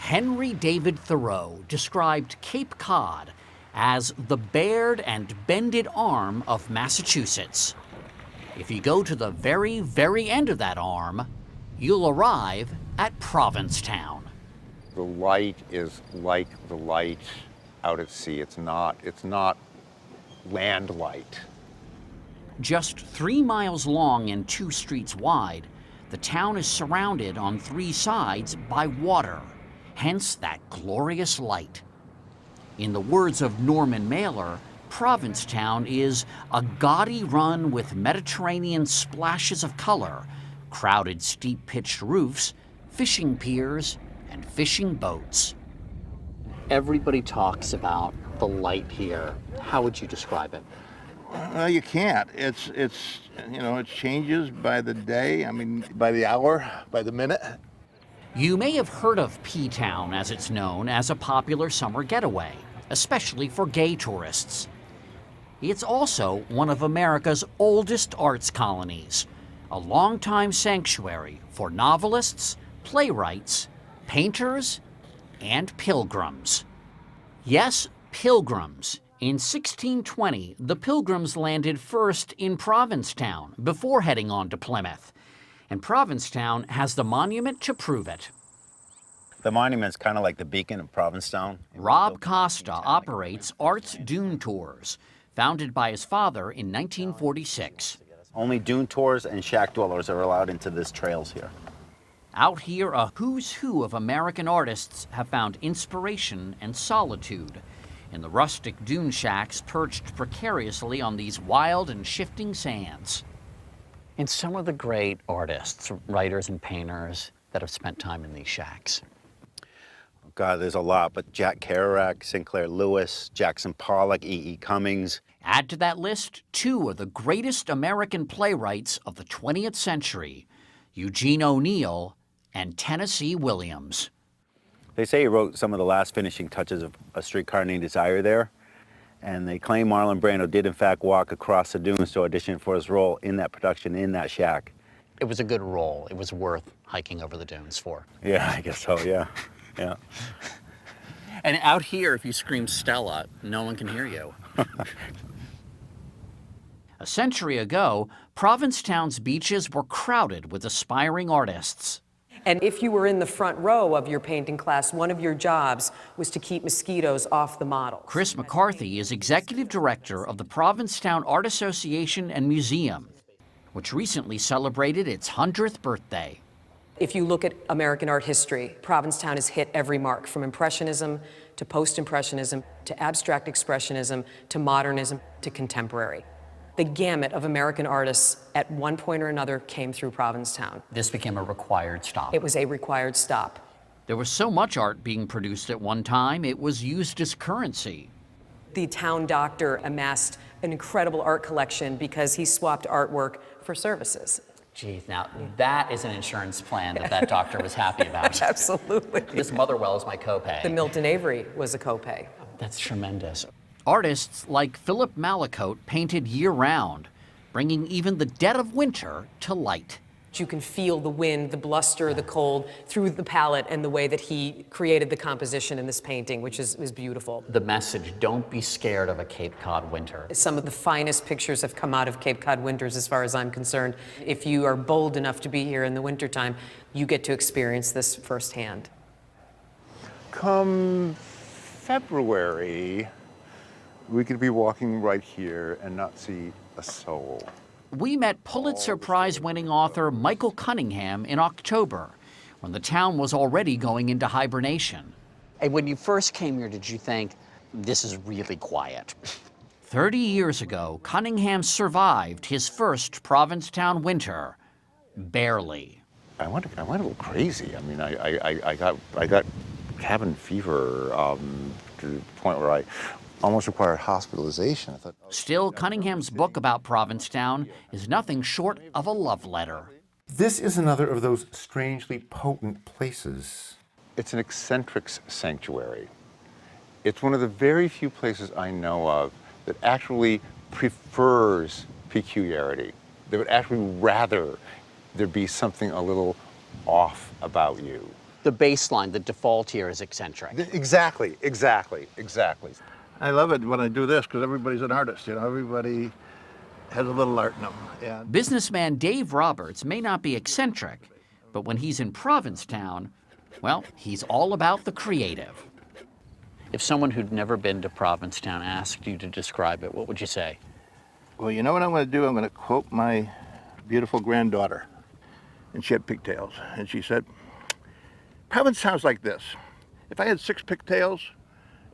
Henry David Thoreau described Cape Cod as the bared and bended arm of Massachusetts. If you go to the very, very end of that arm, you'll arrive at Provincetown. The light is like the light out at sea. It's not land light. Just 3 miles long and 2 streets wide, the town is surrounded on 3 sides by water, hence that glorious light. In the words of Norman Mailer, Provincetown is a gaudy run with Mediterranean splashes of color, crowded steep-pitched roofs, fishing piers, and fishing boats. Everybody talks about the light here. How would you describe it? Well, you can't. It's you know, it changes by the day, I mean, by the hour, by the minute. You may have heard of P-Town, as it's known, as a popular summer getaway, especially for gay tourists. It's also one of America's oldest arts colonies, a longtime sanctuary for novelists, playwrights, painters, and pilgrims. Yes, pilgrims. In 1620, the Pilgrims landed first in Provincetown before heading on to Plymouth. And Provincetown has the monument to prove it. The monument's kind of like the beacon of Provincetown. Rob Costa operates Arts Dune Tours, founded by his father in 1946. Only dune tours and shack dwellers are allowed into this trails here. Out here, a who's who of American artists have found inspiration and solitude in the rustic dune shacks perched precariously on these wild and shifting sands. And some of the great artists, writers and painters that have spent time in these shacks. God, there's a lot, but Jack Kerouac, Sinclair Lewis, Jackson Pollock, E.E. Cummings. Add to that list 2 of the greatest American playwrights of the 20th century, Eugene O'Neill and Tennessee Williams. They say he wrote some of the last finishing touches of A Streetcar Named Desire there, and they claim Marlon Brando did in fact walk across the dunes to audition for his role in that production, in that shack. It was a good role. It was worth hiking over the dunes for. Yeah, I guess so, yeah. Yeah. And out here, if you scream Stella, no one can hear you. A century ago, Provincetown's beaches were crowded with aspiring artists. And if you were in the front row of your painting class, one of your jobs was to keep mosquitoes off the model. Chris McCarthy is executive director of the Provincetown Art Association and Museum, which recently celebrated its 100th birthday. If you look at American art history, Provincetown has hit every mark, from Impressionism to Post-Impressionism to Abstract Expressionism to Modernism to Contemporary. The gamut of American artists at one point or another came through Provincetown. This became a required stop. It was a required stop. There was so much art being produced at one time, it was used as currency. The town doctor amassed an incredible art collection because he swapped artwork for services. Geez, now that is an insurance plan that doctor was happy about. Absolutely. This Motherwell is my copay. The Milton Avery was a copay. That's tremendous. Artists like Philip Mallicote painted year-round, bringing even the dead of winter to light. You can feel the wind, the bluster, the cold through the palette and the way that he created the composition in this painting, which is beautiful. The message, don't be scared of a Cape Cod winter. Some of the finest pictures have come out of Cape Cod winters as far as I'm concerned. If you are bold enough to be here in the wintertime, you get to experience this firsthand. Come February, we could be walking right here and not see a soul. We met Pulitzer Prize-winning author Michael Cunningham in October, when the town was already going into hibernation. And when you first came here, did you think, this is really quiet? 30 years ago, Cunningham survived his first Provincetown winter, barely. I went a little crazy. I mean, I got cabin fever to the point where I almost required hospitalization. I thought, Still, Cunningham's book about Provincetown is nothing short of a love letter. This is another of those strangely potent places. it's an eccentrics sanctuary. It's one of the very few places I know of that actually prefers peculiarity. They would actually rather there be something a little off about you. the baseline, the default here is eccentric. Exactly, exactly, exactly. I love it when I do this because everybody's an artist. You know, everybody has a little art in them. And Businessman Dave Roberts may not be eccentric, but when he's in Provincetown, well, he's all about the creative. If someone who'd never been to Provincetown asked you to describe it, what would you say? well, you know what I'm going to do? I'm going to quote my beautiful granddaughter, and she had pigtails, and she said, "Provincetown's like this. If I had 6 pigtails,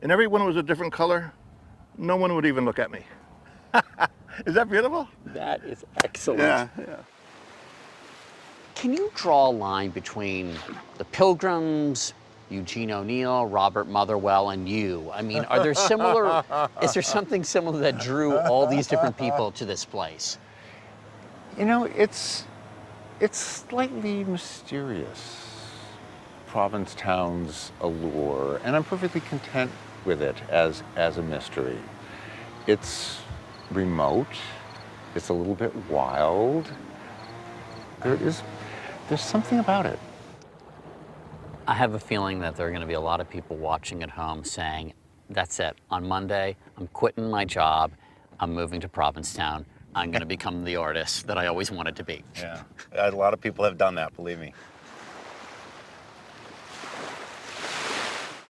and every one was a different color, no one would even look at me." Is that beautiful? That is excellent. Yeah. Can you draw a line between the Pilgrims, Eugene O'Neill, Robert Motherwell, and you? I mean, are there similar, is there something similar that drew all these different people to this place? You know, it's slightly mysterious, Provincetown's allure, and I'm perfectly content with it as a mystery. It's remote, it's a little bit wild. There's something about it. I have a feeling that there are going to be a lot of people watching at home saying, that's it, on Monday, I'm quitting my job, I'm moving to Provincetown, I'm going to become the artist that I always wanted to be. Yeah, a lot of people have done that, believe me.